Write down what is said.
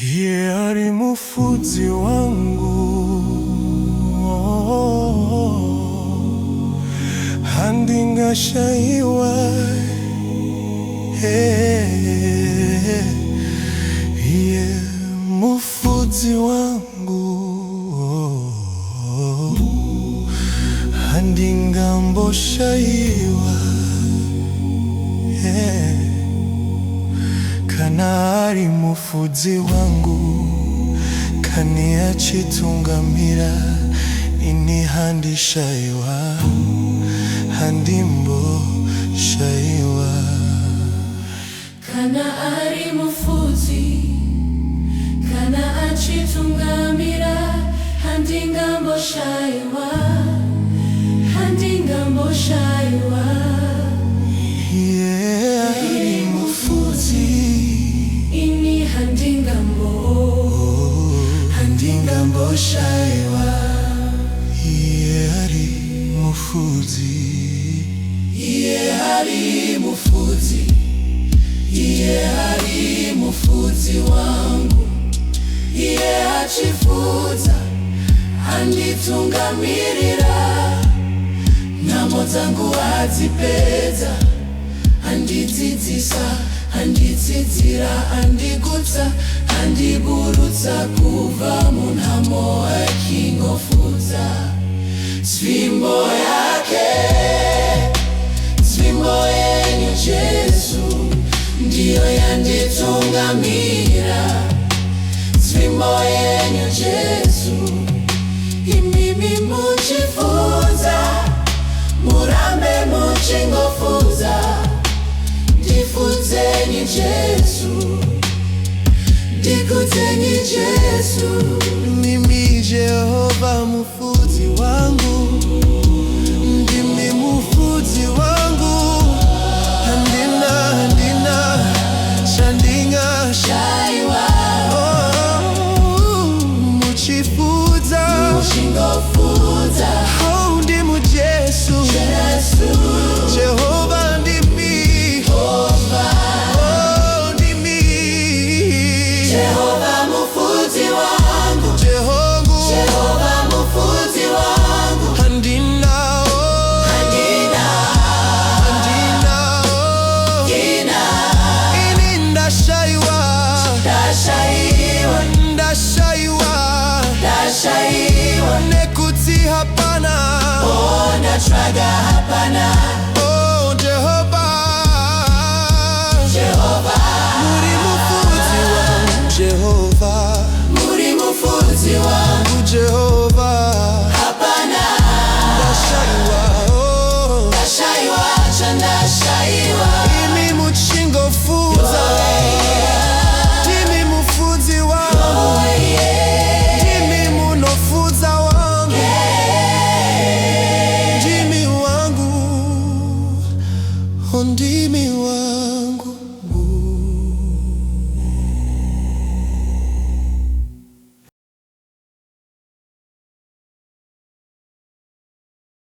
Yeye ari mufuzi wangu, handingashayiwa. Yeye mufuzi wangu, handingamboshayiwa. Kana ari mufuzi wangu, kaniachitungamira. Ini handishayiwa, handimboshayiwa. Kana ari mufuzi, kana achitungamira. Handingamboshayiwa, handingamboshayiwa. Yeah, ari mufuzi, ini handingamboshayiwa. yeah, ari mufuzi. Yeah, ari mufuzi, yeah, ari mufuzi wangu. Yeah, achifuza, handitungamirira. Nhamo dzangu adzipedza, handidzidzisa, handidzidzira, handigutsa, handiburutsa kubva munhamo akingofuza. Nzvimbo yake, nzvimbo yenyu Jesu, ndiyo yanditungamira. Nzvimbo yenyu Jesu, imimi muchifuza, murambe muchingofuza. Ndifudzeni Jesu, ndikudzeni Jesu. Mimi Jehova mufuzi wangu, ndimi mufuzi wangu. Handina Shayiwa, muchifuza, muchingofuza. oh, ndimu Jesu. Jesu, Jehova ndimi, Jehova, oh, ndimi. Jehova mufuzi wangu, Jehova mufuzi wangu. Handina, Handina, kina, ini ndashayiwa, ndashayiwa, ndashayiwa. nekuti hapana, Oh, ndatsvaga hapana. oh, Jehova. Jehova, Muri mufuzi wangu, Jehova. muri mufuzi wangu. Jehova, Hapana, ndashayiwa, oh, ndashayiwa, chandashayiwa.